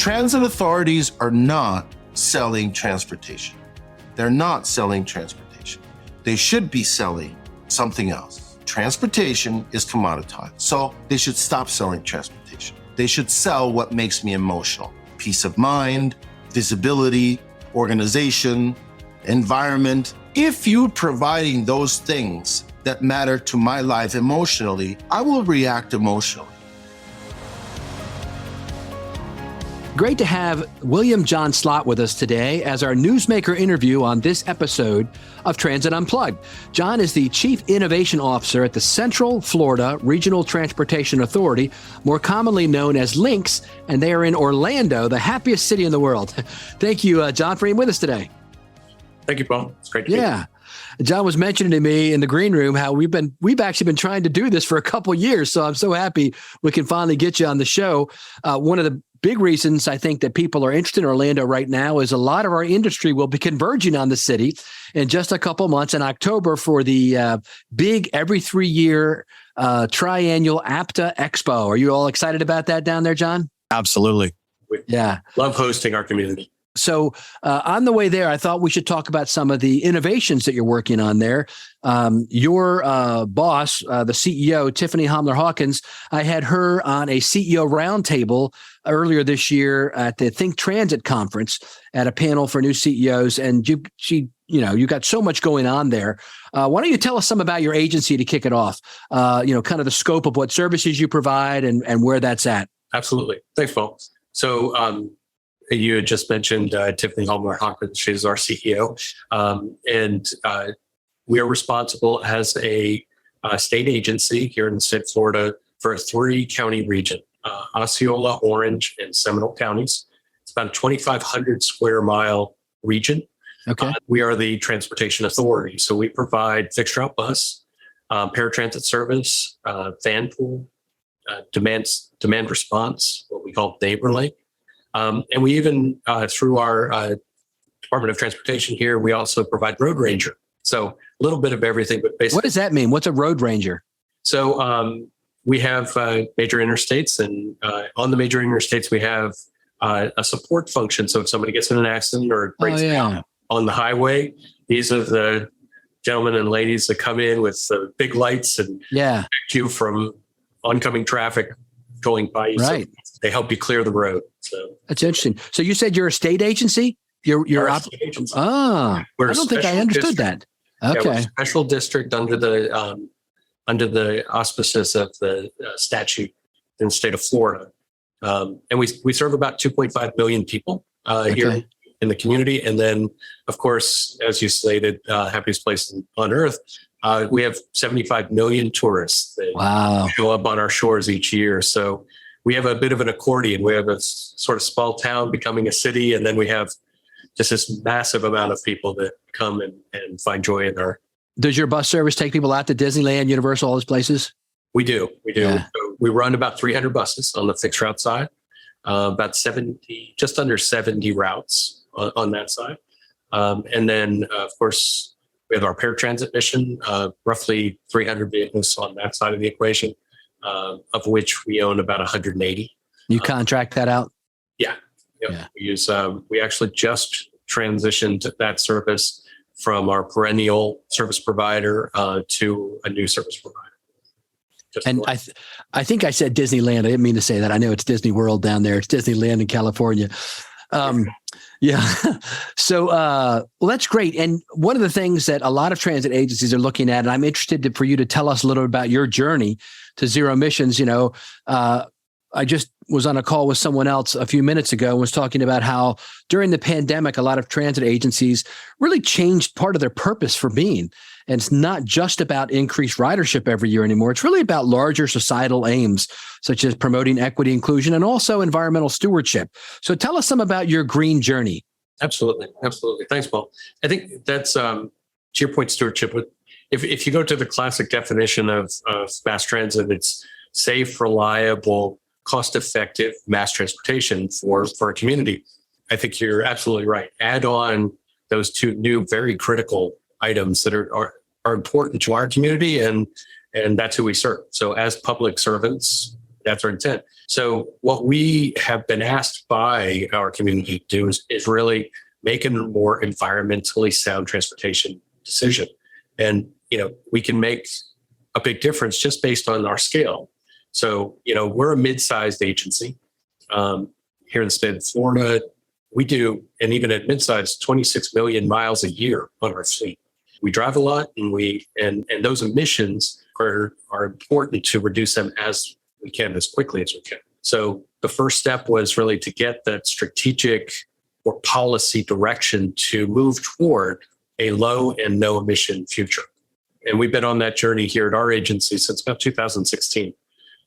Transit authorities are not selling transportation. They're not selling transportation. They should be selling something else. Transportation is commodified, so they should stop selling transportation. They should sell what makes me emotional. Peace of mind, visibility, organization, environment. If you're providing those things that matter to my life emotionally, I will react emotionally. Great to have William John Slott with us today as our newsmaker interview on this episode of Transit Unplugged. John is the Chief Innovation Officer at the Central Florida Regional Transportation Authority, more commonly known as LINX, and they are in Orlando, the happiest city in the world. Thank you, John, for being with us today. Thank you, Paul. It's great to be here. John was mentioning to me in the green room how we've actually been trying to do this for a couple years, so I'm so happy we can finally get you on the show. One of the big reasons I think that people are interested in Orlando right now is a lot of our industry will be converging on the city in just a couple months in October for the big every 3-year triannual APTA EXPO. Are you all excited about that down there, John? Absolutely. Yeah. Love hosting our community. So on the way there, I thought we should talk about some of the innovations that you're working on there. Your boss, the CEO, Tiffany Homler-Hawkins, I had her on a CEO roundtable earlier this year at the Think Transit conference at a panel for new CEOs. And you got so much going on there. Why don't you tell us some about your agency to kick it off? Kind of the scope of what services you provide and where that's at. Absolutely. Thanks, Paul. So you had just mentioned Tiffany Homler-Hawkins. She's our CEO. And we are responsible as a state agency here in the state of Florida for a 3-county region, Osceola, Orange, and Seminole counties. It's about a 2,500 square mile region. Okay. We are the transportation authority. So we provide fixed route bus, paratransit service, van pool, demand response, what we call neighbor link. And we even, through our Department of Transportation here, we also provide road ranger. So a little bit of everything, but basically. What does that mean? What's a road ranger? So we have major interstates, and on the major interstates, we have a support function. So if somebody gets in an accident or breaks down on the highway, these are the gentlemen and ladies that come in with big lights and protect you from oncoming traffic going by you. Right. So they help you clear the road. So that's interesting. So you said you're a state agency? You're a state agency. I don't think I understood that. Okay. Yeah, we're a special district under the auspices of the statute in the state of Florida. And we serve about 2.5 million people here in the community. And then, of course, as you stated, happiest place on earth, we have 75 million tourists that show up on our shores each year. So we have a bit of an accordion. We have a sort of small town becoming a city, and then we have just this massive amount of people that come and find joy in our. Does your bus service take people out to Disneyland, Universal, all those places? We do. Yeah. So we run about 300 buses on the fixed route side, about 70, just under 70 routes on that side. And then, of course, we have our paratransit mission, roughly 300 vehicles on that side of the equation, of which we own about 180. You contract that out? Yeah. We actually just transitioned that service from our perennial service provider to a new service provider. And I think I said Disneyland. I didn't mean to say that. I know it's Disney World down there. It's Disneyland in California. Yeah. So, well, that's great. And one of the things that a lot of transit agencies are looking at, and I'm interested for you to tell us a little bit about your journey to zero emissions. I just was on a call with someone else a few minutes ago and was talking about how during the pandemic, a lot of transit agencies really changed part of their purpose for being. And it's not just about increased ridership every year anymore. It's really about larger societal aims, such as promoting equity, inclusion, and also environmental stewardship. So tell us some about your green journey. Absolutely. Thanks, Paul. I think that's, to your point, stewardship. If you go to the classic definition of mass transit, it's safe, reliable, cost-effective mass transportation for a community. I think you're absolutely right. Add on those two new, very critical items that are important to our community, and that's who we serve. So as public servants, that's our intent. So what we have been asked by our community to do is really make a more environmentally sound transportation decision. And, we can make a big difference just based on our scale. So, we're a mid-sized agency here in the state of Florida. We do, and even at mid-size, 26 million miles a year on our fleet. We drive a lot, and those emissions are important to reduce them as we can, as quickly as we can. So the first step was really to get that strategic or policy direction to move toward a low and no emission future. And we've been on that journey here at our agency since about 2016.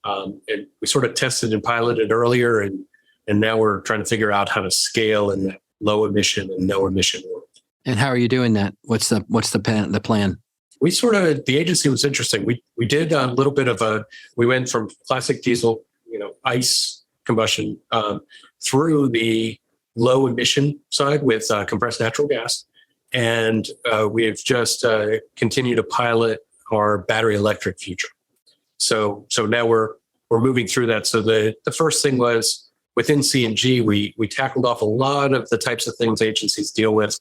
And we sort of tested and piloted earlier, and now we're trying to figure out how to scale in that low emission and no emission world. And how are you doing that? What's the plan? The agency was interesting. We did a little bit of we went from classic diesel, ICE combustion, through the low emission side with compressed natural gas. And we have just continued to pilot our battery electric future. So now we're moving through that. So the first thing was within CNG, we tackled off a lot of the types of things agencies deal with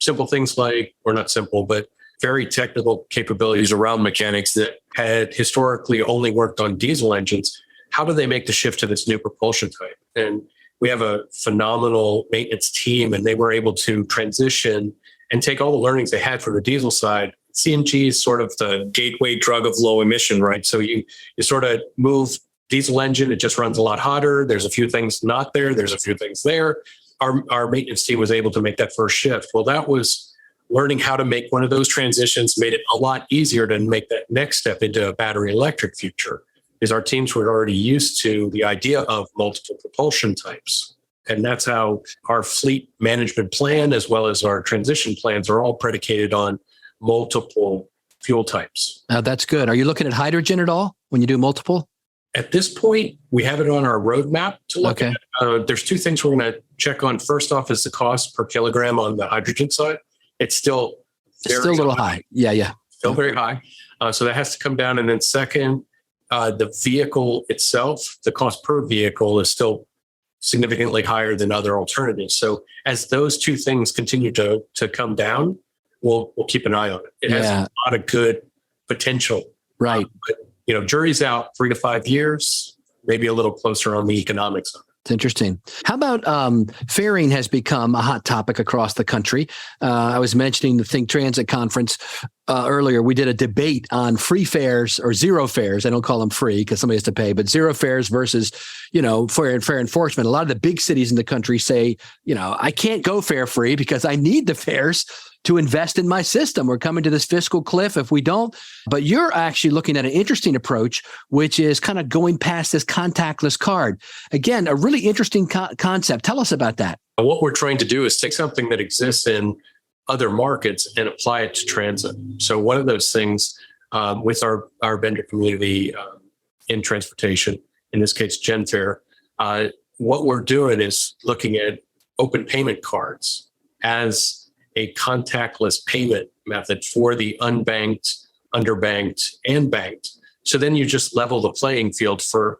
simple things like, or not simple, but very technical capabilities around mechanics that had historically only worked on diesel engines. How do they make the shift to this new propulsion type? And we have a phenomenal maintenance team, and they were able to transition and take all the learnings they had from the diesel side. CNG is sort of the gateway drug of low emission, right? So you sort of move diesel engine, it just runs a lot hotter. There's a few things not there. There's a few things there. Our maintenance team was able to make that first shift. Well, that was learning how to make one of those transitions, made it a lot easier to make that next step into a battery electric future, is our teams were already used to the idea of multiple propulsion types. And that's how our fleet management plan, as well as our transition plans, are all predicated on multiple fuel types. That's good. Are you looking at hydrogen at all when you do multiple? At this point, we have it on our roadmap to look at. There's two things we're going to check on. First off is the cost per kilogram on the hydrogen side. It's still a little high. Yeah. Still very high. So that has to come down. And then second, the vehicle itself, the cost per vehicle is still significantly higher than other alternatives. So as those two things continue to come down, we'll keep an eye on it. It has a lot of good potential. Right. But, jury's out 3 to 5 years, maybe a little closer on the economics of it. It's interesting. How about faring has become a hot topic across the country. I was mentioning the Think Transit conference earlier. We did a debate on free fares or zero fares. I don't call them free because somebody has to pay, but zero fares versus, fair enforcement. A lot of the big cities in the country say, I can't go fare free because I need the fares to invest in my system. We're coming to this fiscal cliff if we don't. But you're actually looking at an interesting approach, which is kind of going past this contactless card. Again, a really interesting concept. Tell us about that. What we're trying to do is take something that exists in other markets and apply it to transit. So one of those things with our vendor community in transportation, in this case, GenFare, what we're doing is looking at open payment cards as a contactless payment method for the unbanked, underbanked, and banked. So then you just level the playing field for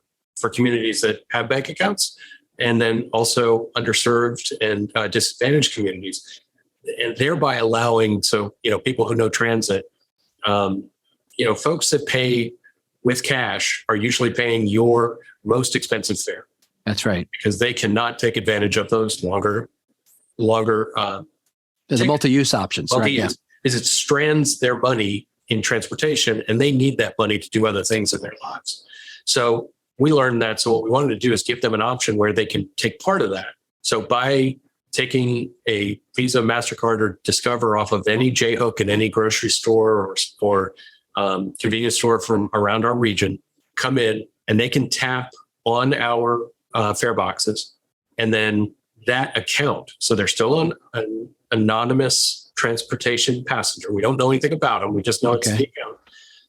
communities that have bank accounts, and then also underserved and disadvantaged communities, and thereby allowing people who know transit, folks that pay with cash are usually paying your most expensive fare. That's right, because they cannot take advantage of those longer. There's a multi-use options, right? Yeah. Is it strands their money in transportation, and they need that money to do other things in their lives. So we learned that. So what we wanted to do is give them an option where they can take part of that. So by taking a Visa, MasterCard, or Discover off of any J-hook in any grocery store or convenience store from around our region, come in and they can tap on our fare boxes, and then that account. So they're still an anonymous transportation passenger. We don't know anything about them. We just know it's the account.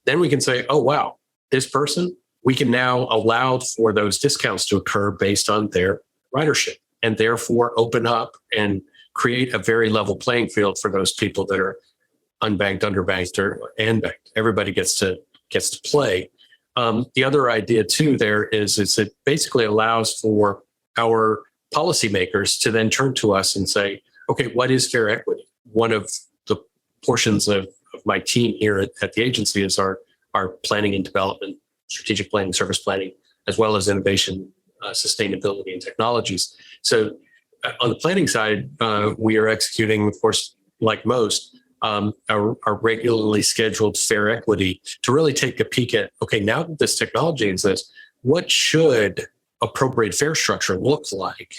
Then we can say, oh, wow, this person, we can now allow for those discounts to occur based on their ridership, and therefore open up and create a very level playing field for those people that are unbanked, underbanked, and banked. Everybody gets to play. The other idea too there is it basically allows for our policymakers to then turn to us and say, okay, what is fair equity? One of the portions of my team here at the agency is our planning and development, strategic planning, service planning, as well as innovation, sustainability, and technologies. So on the planning side, we are executing, of course, like most, our regularly scheduled fair equity to really take a peek at, okay, now that this technology exists, what should appropriate fare structure look like?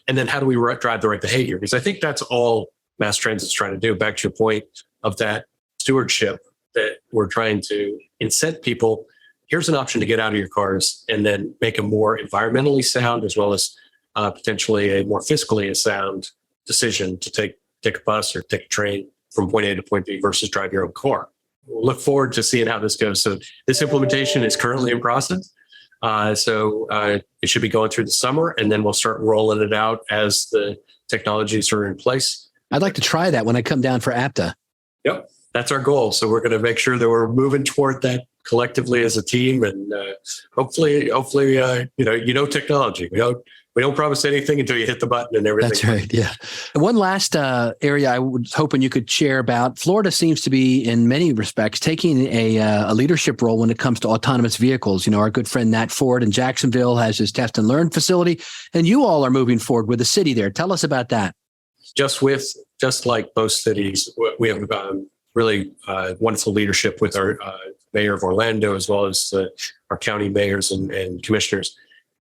And then how do we drive the right behavior? Because I think that's all mass transit's trying to do. Back to your point of that stewardship, that we're trying to incent people. Here's an option to get out of your cars and then make a more environmentally sound, as well as potentially a more fiscally sound decision to take a bus or take a train from point A to point B versus drive your own car. We'll look forward to seeing how this goes. So this implementation is currently in process. So it should be going through the summer, and then we'll start rolling it out as the technologies are in place. I'd like to try that when I come down for APTA. Yep, that's our goal. So we're going to make sure that we're moving toward that collectively as a team, and hopefully, technology. We don't promise anything until you hit the button and everything. That's right. Yeah. One last area I was hoping you could share about. Florida seems to be, in many respects, taking a leadership role when it comes to autonomous vehicles. You know, our good friend Nat Ford in Jacksonville has his test and learn facility, and you all are moving forward with a city there. Tell us about that. Just like most cities, we have really wonderful leadership with our mayor of Orlando, as well as our county mayors and commissioners.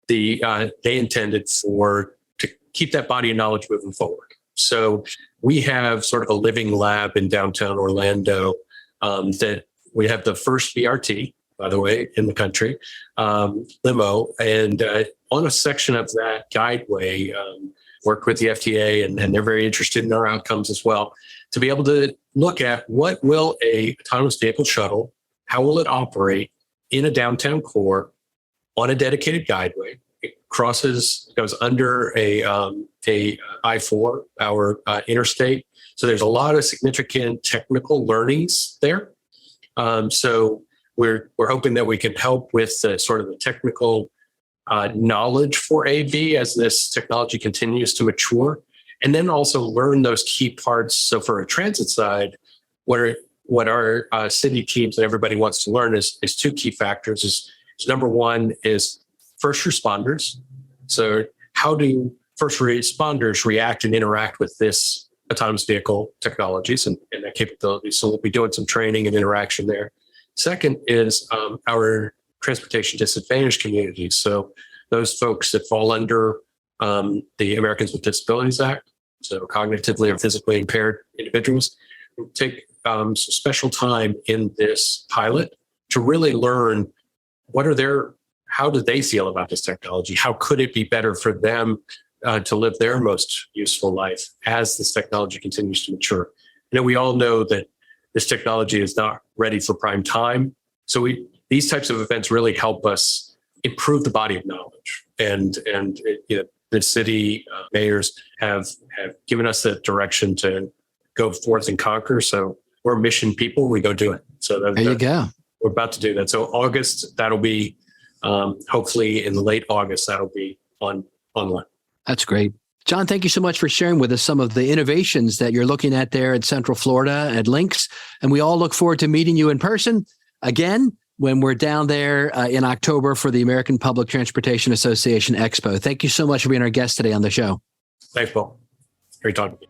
They intended to keep that body of knowledge moving forward. So we have sort of a living lab in downtown Orlando that we have the first BRT, by the way, in the country, limo, and on a section of that guideway, worked with the FTA, and they're very interested in our outcomes as well, to be able to look at what will a autonomous vehicle shuttle, how will it operate in a downtown core on a dedicated guideway. It goes under a I-4, our interstate. So there's a lot of significant technical learnings there. So we're hoping that we can help with sort of the technical knowledge for AV as this technology continues to mature, and then also learn those key parts. So for a transit side, what our city teams and everybody wants to learn is two key factors. Is number one is first responders. So how do first responders react and interact with this autonomous vehicle technologies and that capability? So we'll be doing some training and interaction there. Second is our transportation disadvantaged communities. So those folks that fall under the Americans with Disabilities Act, so cognitively or physically impaired individuals, take some special time in this pilot to really learn how do they feel about this technology? How could it be better for them to live their most useful life as this technology continues to mature? We all know that this technology is not ready for prime time. So these types of events really help us improve the body of knowledge. And the city mayors have given us the direction to go forth and conquer. So we're mission people. We go do it. So there you go. We're about to do that. So August, that'll be hopefully in late August, that'll be online. That's great. John, thank you so much for sharing with us some of the innovations that you're looking at there at Central Florida at Lynx. And we all look forward to meeting you in person again when we're down there in October for the American Public Transportation Association Expo. Thank you so much for being our guest today on the show. Thanks, Paul. Great talking to you.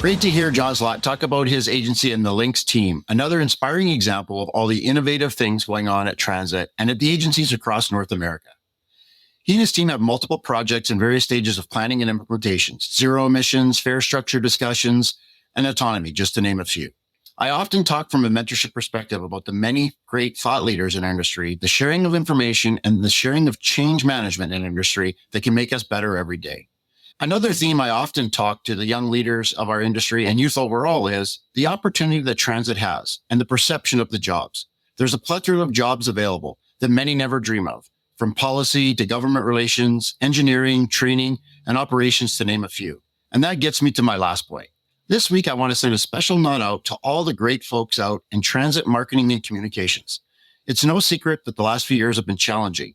Great to hear John Slott talk about his agency and the Lynx team. Another inspiring example of all the innovative things going on at transit and at the agencies across North America. He and his team have multiple projects in various stages of planning and implementation: zero emissions, fare structure discussions, and autonomy, just to name a few. I often talk from a mentorship perspective about the many great thought leaders in our industry, the sharing of information, and the sharing of change management in industry that can make us better every day. Another theme I often talk to the young leaders of our industry and youth overall is the opportunity that transit has and the perception of the jobs. There's a plethora of jobs available that many never dream of, from policy to government relations, engineering, training, and operations, to name a few. And that gets me to my last point. This week, I want to send a special nod out to all the great folks out in transit marketing and communications. It's no secret that the last few years have been challenging,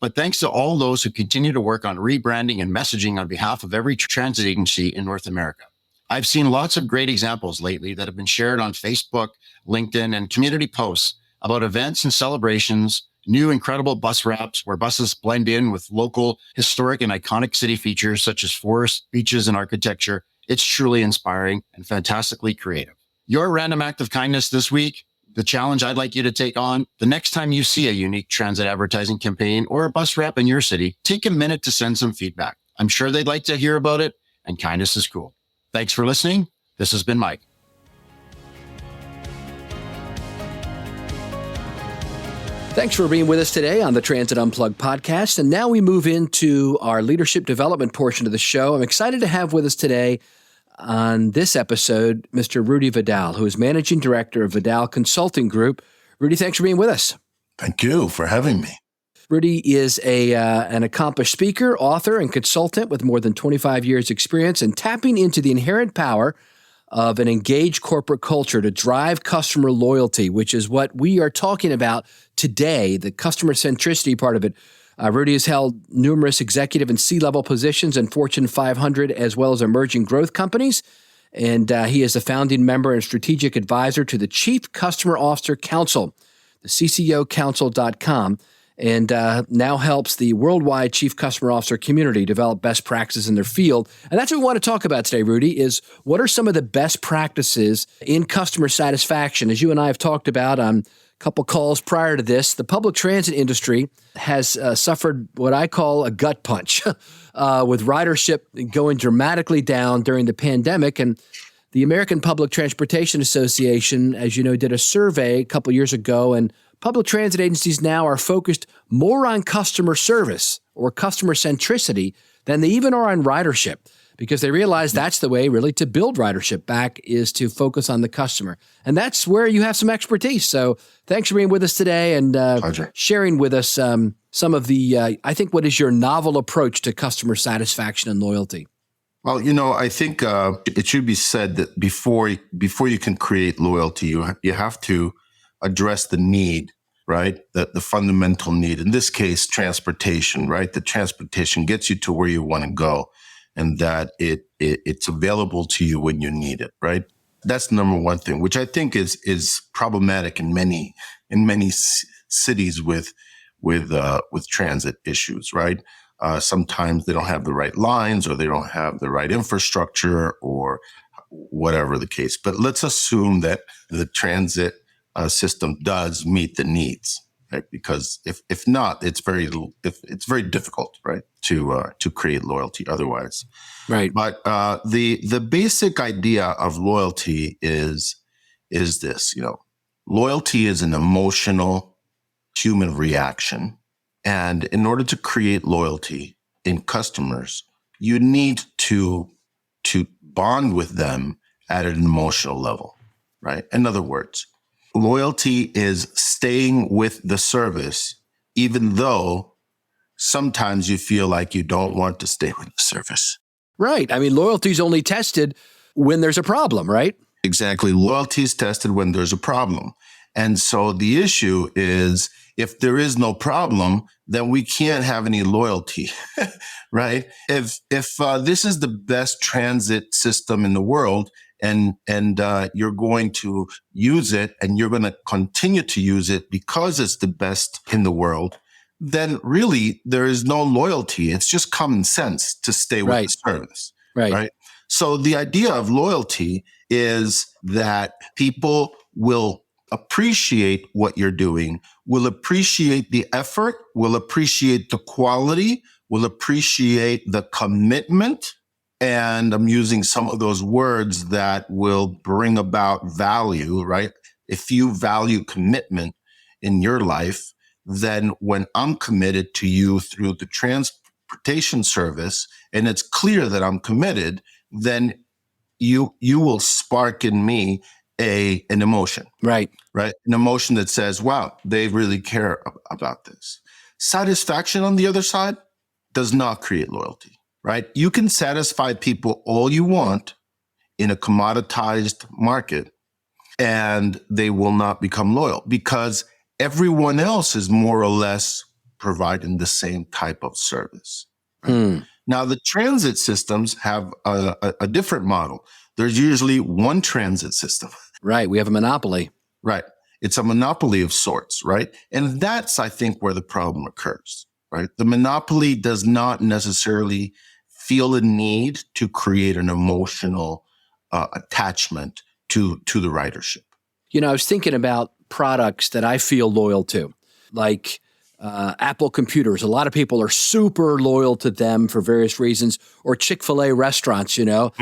but thanks to all those who continue to work on rebranding and messaging on behalf of every transit agency in North America. I've seen lots of great examples lately that have been shared on Facebook, LinkedIn, and community posts about events and celebrations, new incredible bus wraps where buses blend in with local, historic, and iconic city features such as forests, beaches, and architecture. It's truly inspiring and fantastically creative. Your random act of kindness this week, the challenge I'd like you to take on, the next time you see a unique transit advertising campaign or a bus wrap in your city, take a minute to send some feedback. I'm sure they'd like to hear about it, and kindness is cool. Thanks for listening. This has been Mike. Thanks for being with us today on the Transit Unplugged podcast. And now we move into our leadership development portion of the show. I'm excited to have with us today on this episode, Mr. Rudy Vidal, who is Managing Director of Vidal Consulting Group. Rudy, thanks for being with us. Thank you for having me. Rudy is an accomplished speaker, author, and consultant with more than 25 years experience in tapping into the inherent power of an engaged corporate culture to drive customer loyalty, which is what we are talking about today, the customer centricity part of it. Rudy has held numerous executive and C-level positions in Fortune 500 as well as emerging growth companies. And he is a founding member and strategic advisor to the Chief Customer Officer Council, the CCOcouncil.com, and now helps the worldwide Chief Customer Officer community develop best practices in their field. And that's what we want to talk about today, Rudy, is what are some of the best practices in customer satisfaction? As you and I have talked about on a couple calls prior to this, the public transit industry has suffered what I call a gut punch with ridership going dramatically down during the pandemic. And the American Public Transportation Association, as you know, did a survey a couple years ago, and public transit agencies now are focused more on customer service or customer centricity than they even are on ridership, because they realize that's the way really to build ridership back, is to focus on the customer. And that's where you have some expertise. So thanks for being with us today and sharing with us some of the, I think, what is your novel approach to customer satisfaction and loyalty? Well, I think it should be said that before you can create loyalty, you have to address the need, right? The fundamental need. In this case, transportation, right? The transportation gets you to where you want to go, and that it's available to you when you need it, right? That's number one thing, which I think is problematic in many cities with transit issues, right? Sometimes they don't have the right lines, or they don't have the right infrastructure, or whatever the case. But let's assume that the transit system does meet the needs, right? Because if not, it's very difficult, right, to create loyalty otherwise. Right. But the basic idea of loyalty is this. Loyalty is an emotional human reaction. And in order to create loyalty in customers, you need to bond with them at an emotional level, right? In other words, loyalty is staying with the service, even though sometimes you feel like you don't want to stay with the service. Right. I mean, loyalty is only tested when there's a problem, right? Exactly. Loyalty is tested when there's a problem. And so the issue is, if there is no problem, then we can't have any loyalty, right? If this is the best transit system in the world, and you're going to use it, and you're going to continue to use it because it's the best in the world, then really there is no loyalty. It's just common sense to stay with the service, right? So the idea of loyalty is that people will appreciate what you're doing, will appreciate the effort, will appreciate the quality, will appreciate the commitment. And I'm using some of those words that will bring about value, right? If you value commitment in your life, then when I'm committed to you through the transportation service, and it's clear that I'm committed, then you will spark in me an emotion. Right. An emotion that says, wow, they really care about this. Satisfaction, on the other side, does not create loyalty, right? You can satisfy people all you want in a commoditized market, and they will not become loyal because everyone else is more or less providing the same type of service. Right? Now, the transit systems have a different model. There's usually one transit system. Right. We have a monopoly. Right. It's a monopoly of sorts, right? And that's, I think, where the problem occurs, right? The monopoly does not necessarily feel a need to create an emotional attachment to the ridership. You know, I was thinking about products that I feel loyal to, like Apple computers. A lot of people are super loyal to them for various reasons, or Chick-fil-A restaurants, you know,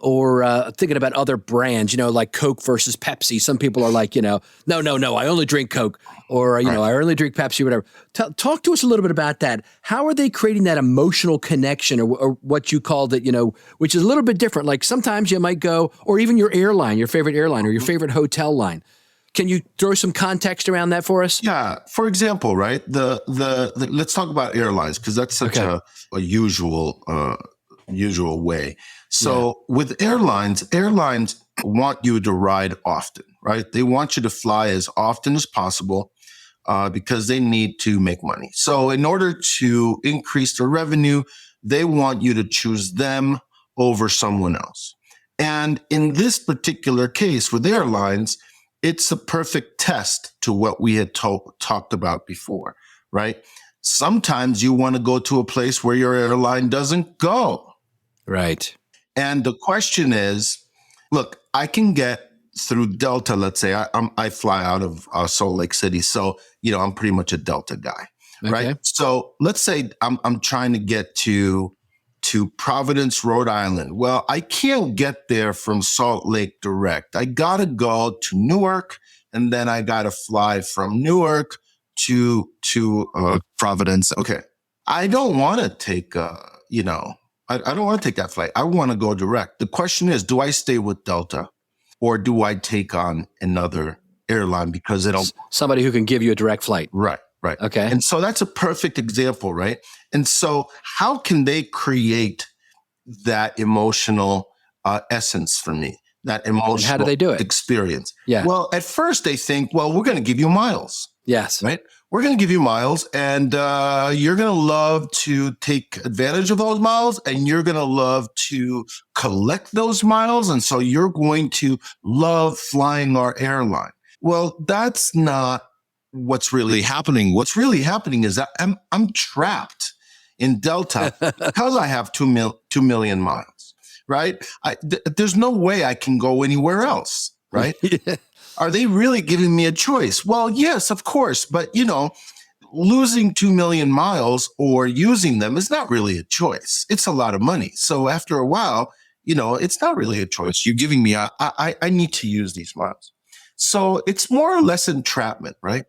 or thinking about other brands, you know, like Coke versus Pepsi. Some people are like, you know, no, I only drink Coke, or, you know, I only drink Pepsi, whatever. Talk to us a little bit about that. How are they creating that emotional connection, or what you called it, you know, which is a little bit different. Like sometimes you might go, or even your airline, your favorite airline or your favorite hotel line. Can you throw some context around that for us? Yeah. For example, right, the let's talk about airlines, because that's such a usual way. So with airlines want you to ride often, right? They want you to fly as often as possible because they need to make money. So in order to increase their revenue, they want you to choose them over someone else. And in this particular case with airlines, it's a perfect test to what we had talked about before, right? Sometimes you want to go to a place where your airline doesn't go. Right. And the question is, look, I can get through Delta. Let's say I fly out of Salt Lake City. So, you know, I'm pretty much a Delta guy, right? So let's say I'm trying to get to Providence, Rhode Island. Well, I can't get there from Salt Lake direct. I got to go to Newark, and then I got to fly from Newark to Providence. Okay. I don't want to take, I don't want to take that flight. I want to go direct. The question is, do I stay with Delta, or do I take on another airline because they don't? Somebody who can give you a direct flight. Right. Right. Okay. And so that's a perfect example, right? And so how can they create that emotional essence for me, that emotional and how do they do it? Experience? Yeah. Well, at first they think, well, we're going to give you miles. Yes. Right. We're going to give you miles, and you're going to love to take advantage of those miles, and you're going to love to collect those miles. And so you're going to love flying our airline. Well, that's not what's really happening. What's really happening is that I'm trapped in Delta because I have 2 million miles, right? There's no way I can go anywhere else, right? Are they really giving me a choice? Well, yes, of course. But, you know, losing 2 million miles or using them is not really a choice. It's a lot of money. So after a while, you know, it's not really a choice. You're giving me, I need to use these miles. So it's more or less entrapment, right?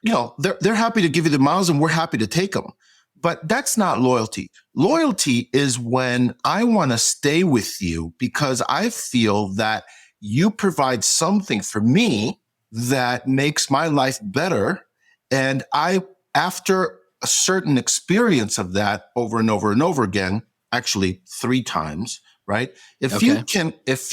You know, they're happy to give you the miles and we're happy to take them. But that's not loyalty. Loyalty is when I want to stay with you because I feel that you provide something for me that makes my life better. And after a certain experience of that over and over and over again, actually 3 times, right? If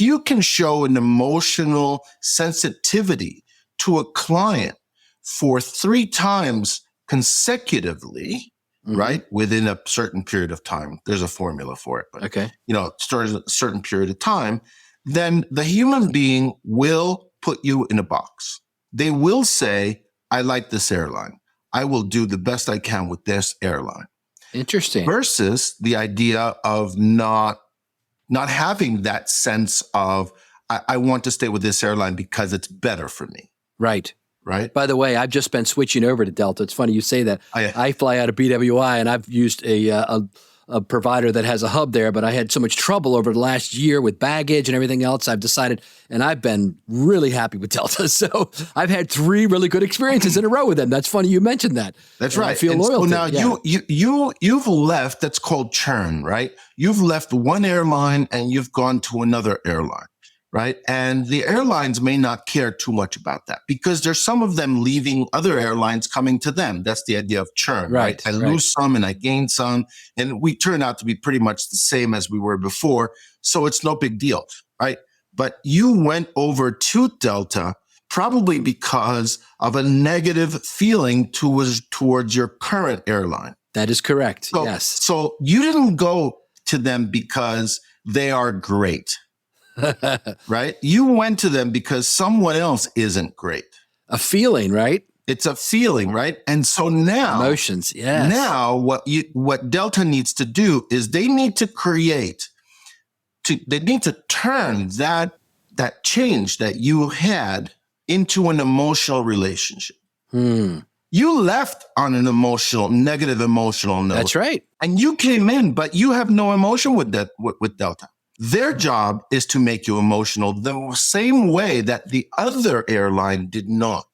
you can show an emotional sensitivity to a client for 3 times consecutively, right, within a certain period of time, there's a formula for it, but you know, starts a certain period of time, then the human being will put you in a box. They will say, I like this airline. I will do the best I can with this airline. Interesting. Versus the idea of not having that sense of, I want to stay with this airline because it's better for me. Right. Right. By the way, I've just been switching over to Delta. It's funny you say that. I fly out of BWI, and I've used a provider that has a hub there, but I had so much trouble over the last year with baggage and everything else. I've decided, and I've been really happy with Delta. So I've had 3 really good experiences in a row with them. That's funny you mentioned that. That's and right. I feel loyal. So now you've left. That's called churn, right? You've left one airline and you've gone to another airline. Right. And the airlines may not care too much about that because there's some of them leaving other airlines coming to them. That's the idea of churn. Right. I lose some and I gain some. And we turn out to be pretty much the same as we were before. So it's no big deal. right? But you went over to Delta probably because of a negative feeling towards your current airline. That is correct. So, yes. So you didn't go to them because they are great, right? You went to them because someone else isn't great. A feeling, right? It's a feeling, right? And so now Emotions. Yes. Now what Delta needs to do is they need to turn that change that you had into an emotional relationship. You left on an negative emotional note. That's right. And you came in, but you have no emotion with Delta. Their job is to make you emotional the same way that the other airline did not.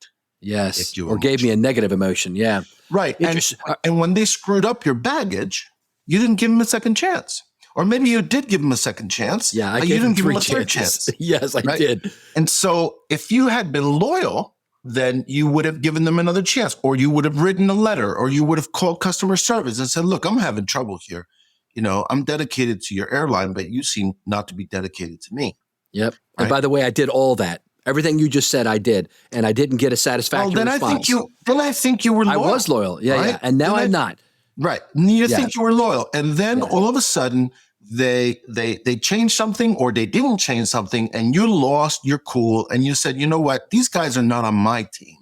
Yes. Or gave me a negative emotion. Yeah. Right. And when they screwed up your baggage, you didn't give them a second chance. Or maybe you did give them a second chance. Yeah, but you didn't give them a third chance. Yes, I did. And so if you had been loyal, then you would have given them another chance, or you would have written a letter, or you would have called customer service and said, look, I'm having trouble here. I'm dedicated to your airline, but you seem not to be dedicated to me. Yep. Right? And by the way, I did all that. Everything you just said, I did, and I didn't get a satisfactory response. I think you were loyal. I was loyal. Yeah, right? yeah. And now I'm not. Right. You think you were loyal. And then all of a sudden they changed something, or they didn't change something, and you lost your cool and you said, you know what? These guys are not on my team.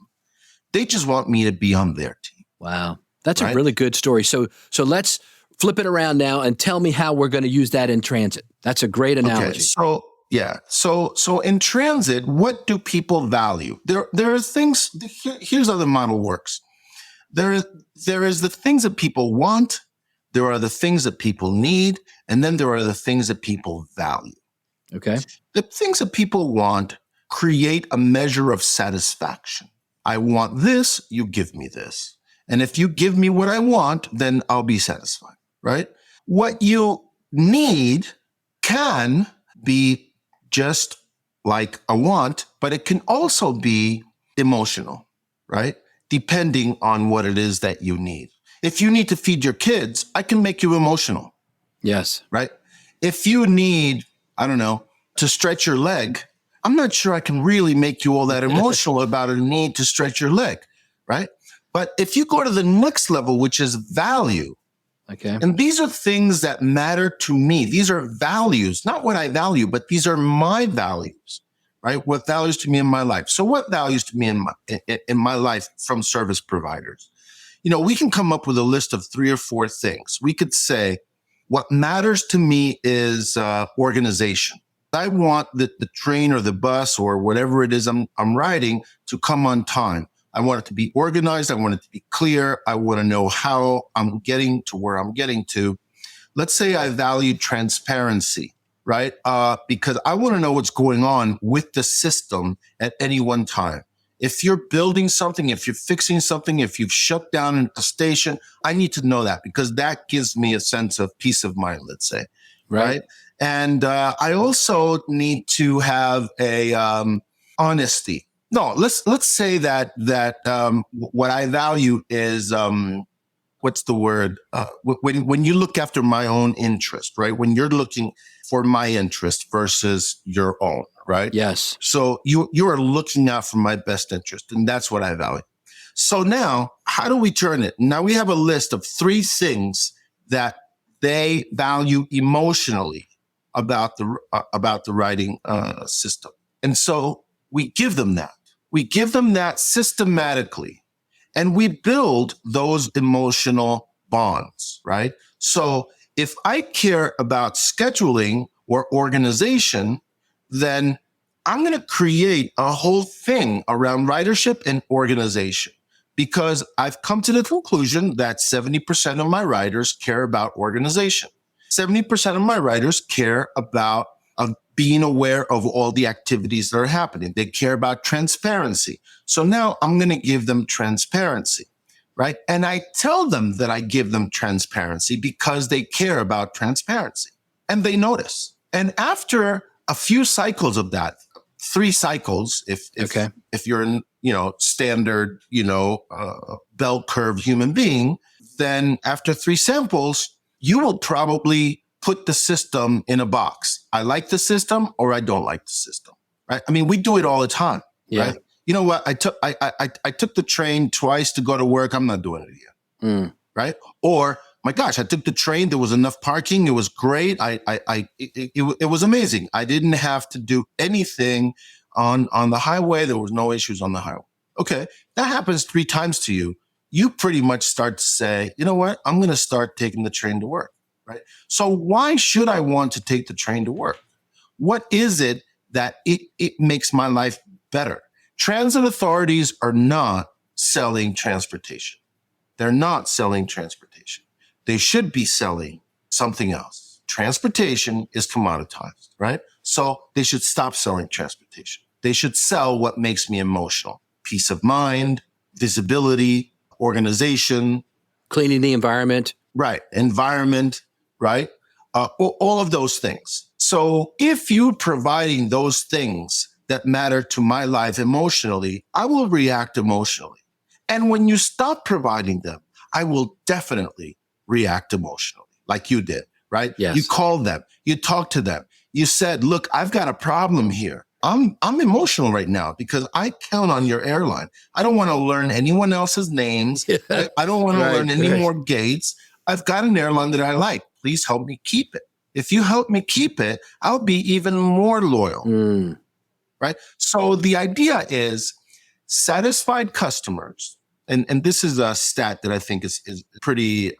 They just want me to be on their team. Wow. That's a really good story. So let's flip it around now and tell me how we're going to use that in transit. That's a great analogy. Okay, so in transit, what do people value? There are things. Here's how the model works. There is the things that people want. There are the things that people need, and then there are the things that people value. Okay. The things that people want create a measure of satisfaction. I want this, you give me this. And if you give me what I want, then I'll be satisfied, right? What you need can be just like a want, but it can also be emotional, right? Depending on what it is that you need. If you need to feed your kids, I can make you emotional. Yes. Right? If you need, I don't know, to stretch your leg, I'm not sure I can really make you all that emotional about a need to stretch your leg, right? But if you go to the next level, which is value, okay, and these are things that matter to me. These are values, not what I value, but these are my values, right? What values to me in my life. So what values to me in my life from service providers? We can come up with a list of 3 or 4 things. We could say, what matters to me is organization. I want the train or the bus or whatever it is I'm riding to come on time. I want it to be organized. I want it to be clear. I want to know how I'm getting to where I'm getting to. Let's say I value transparency, right? Because I want to know what's going on with the system at any one time. If you're building something, if you're fixing something, if you've shut down a station, I need to know that, because that gives me a sense of peace of mind, let's say, right? And I also need to have a honesty. No, let's say that what I value is what's the word? When you look after my own interest, right? When you're looking for my interest versus your own, right? Yes. So you are looking out for my best interest, and that's what I value. So now, how do we turn it? Now we have a list of 3 things that they value emotionally about the writing system, and so we give them that. We give them that systematically, and we build those emotional bonds, right? So if I care about scheduling or organization, then I'm going to create a whole thing around ridership and organization, because I've come to the conclusion that 70% of my riders care about organization. 70% of my riders care about being aware of all the activities that are happening. They care about transparency. So now I'm going to give them transparency, right? And I tell them that I give them transparency because they care about transparency, and they notice. And after a few cycles of that, 3 cycles, if you're in, standard, bell curve human being, then after 3 samples, you will probably put the system in a box. I like the system or I don't like the system, right? I mean, we do it all the time, right? You know what? I took the train twice to go to work. I'm not doing it again, right? Or my gosh, I took the train. There was enough parking. It was great. It was amazing. I didn't have to do anything on the highway. There was no issues on the highway. Okay, that happens 3 times to you. You pretty much start to say, you know what? I'm going to start taking the train to work, right? So why should I want to take the train to work? What is it that it makes my life better? Transit authorities are not selling transportation. They're not selling transportation. They should be selling something else. Transportation is commoditized, right? So they should stop selling transportation. They should sell what makes me emotional. Peace of mind, visibility, organization. Cleaning the environment. Right. Environment, right? All of those things. So if you're providing those things that matter to my life emotionally, I will react emotionally. And when you stop providing them, I will definitely react emotionally, like you did, right? Yes. You called them, you talked to them, you said, look, I've got a problem here. I'm emotional right now because I count on your airline. I don't want to learn anyone else's names. I don't want to learn any more gates. I've got an airline that I like. Please help me keep it. If you help me keep it, I'll be even more loyal, right? So the idea is satisfied customers, and this is a stat that I think is pretty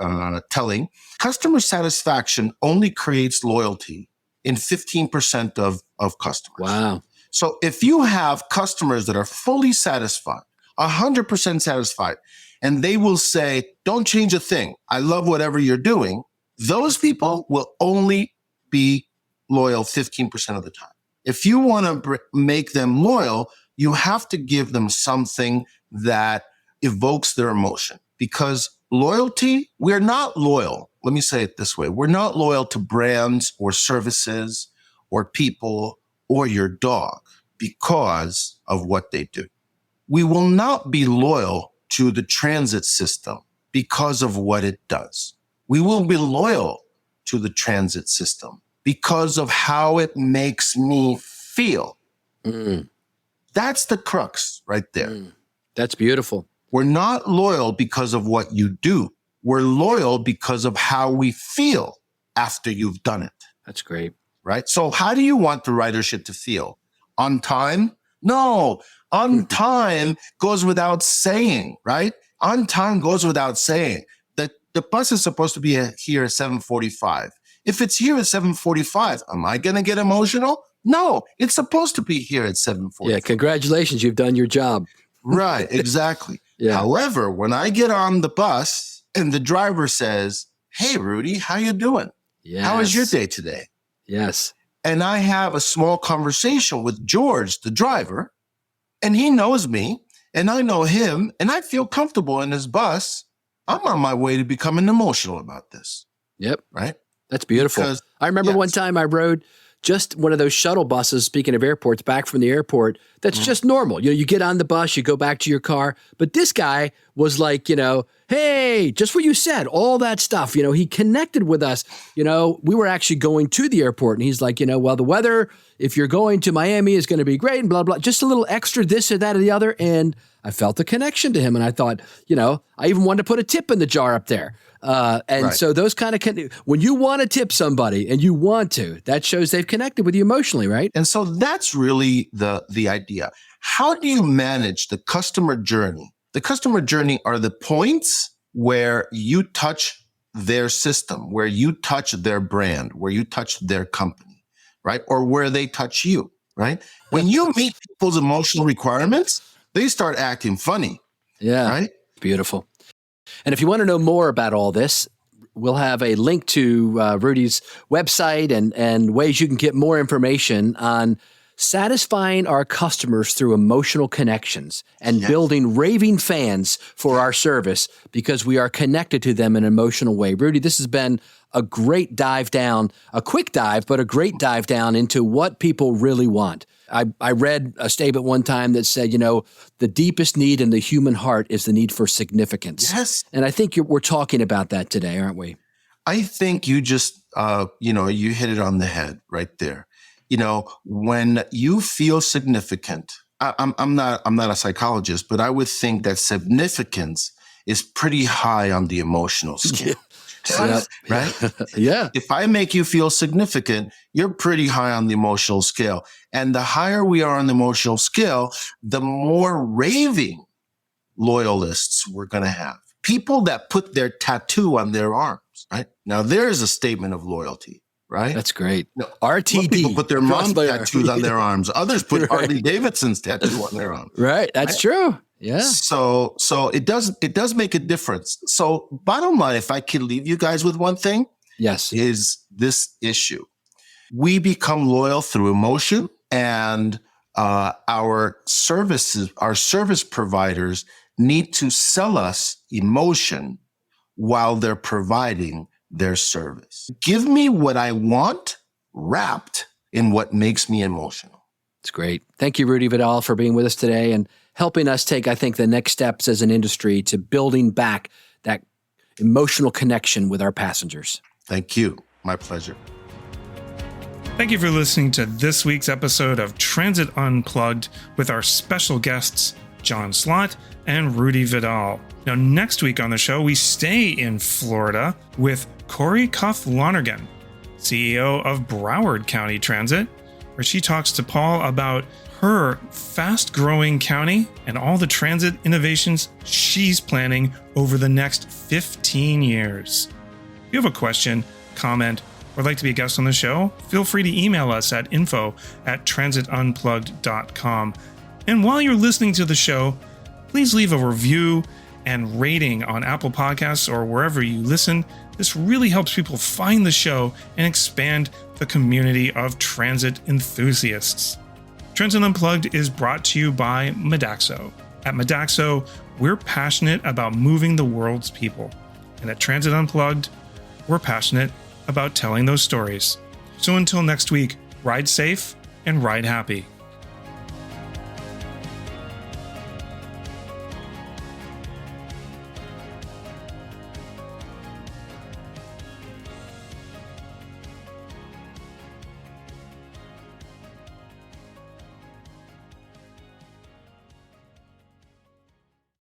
telling. Customer satisfaction only creates loyalty in 15% of customers. Wow. So if you have customers that are fully satisfied, 100% satisfied, and they will say, don't change a thing. I love whatever you're doing. Those people will only be loyal 15% of the time. If you want to make them loyal, you have to give them something that evokes their emotion, because loyalty, we're not loyal. Let me say it this way. We're not loyal to brands or services or people or your dog because of what they do. We will not be loyal to the transit system because of what it does. We will be loyal to the transit system because of how it makes me feel. That's the crux right there. That's beautiful. We're not loyal because of what you do. We're loyal because of how we feel after you've done it. That's great. Right? So how do you want the ridership to feel? On time? No. On time goes without saying, right? On time goes without saying. That the bus is supposed to be here at 7:45. If it's here at 7:45, am I going to get emotional? No, it's supposed to be here at 7:45. Yeah, congratulations. You've done your job. Right, exactly. However, when I get on the bus and the driver says, hey, Rudy, how you doing? Yes. How was your day today? Yes. And I have a small conversation with George, the driver, and he knows me and I know him and I feel comfortable in his bus. I'm on my way to becoming emotional about this. Yep. Right? That's beautiful. Because, I remember one time I rode just one of those shuttle buses, speaking of airports, back from the airport. That's just normal. You know, you get on the bus, you go back to your car. But this guy was like, hey, just what you said, all that stuff. He connected with us. We were actually going to the airport and he's like, well, the weather, if you're going to Miami, is going to be great and blah, blah, just a little extra this or that or the other. And I felt a connection to him. And I thought, I even wanted to put a tip in the jar up there. So those kind of, when you want to tip somebody and you want to, that shows they've connected with you emotionally, right? And so that's really the idea. How do you manage the customer journey? The customer journey are the points where you touch their system, where you touch their brand, where you touch their company, right? Or where they touch you, right? When you meet people's emotional requirements, they start acting funny. Yeah. Right? Beautiful. And if you want to know more about all this, we'll have a link to Rudy's website and ways you can get more information on satisfying our customers through emotional connections and building raving fans for our service because we are connected to them in an emotional way. Rudy, this has been a great dive down, a quick dive, but a great dive down into what people really want. I read a statement one time that said, the deepest need in the human heart is the need for significance. Yes. And I think we're talking about that today, aren't we? I think you just, you hit it on the head right there. When you feel significant, I'm not a psychologist, but I would think that significance is pretty high on the emotional scale. Right? Yeah. If I make you feel significant, you're pretty high on the emotional scale. And the higher we are on the emotional scale, the more raving loyalists we're going to have. People that put their tattoo on their arms, right? Now, there's a statement of loyalty, right? That's great. Some RTD. people put their mom tattoos on their arms. Others put Harley Davidson's tattoo on their arms. Right. That's true. Yeah. So it does make a difference. So bottom line, if I could leave you guys with one thing, yes, is this issue. We become loyal through emotion, and our service providers need to sell us emotion while they're providing their service. Give me what I want wrapped in what makes me emotional. It's great. Thank you, Rudy Vidal, for being with us today and helping us take, I think, the next steps as an industry to building back that emotional connection with our passengers. Thank you. My pleasure. Thank you for listening to this week's episode of Transit Unplugged with our special guests, John Slott and Rudy Vidal. Now, next week on the show, we stay in Florida with Corey Cuff Lonergan, CEO of Broward County Transit, where she talks to Paul about her fast-growing county and all the transit innovations she's planning over the next 15 years. If you have a question, comment, or would like to be a guest on the show, feel free to email us at info@transitunplugged.com. And while you're listening to the show, please leave a review and rating on Apple Podcasts or wherever you listen. This really helps people find the show and expand the community of transit enthusiasts. Transit Unplugged is brought to you by Modaxo. At Modaxo, we're passionate about moving the world's people. And at Transit Unplugged, we're passionate about telling those stories. So until next week, ride safe and ride happy.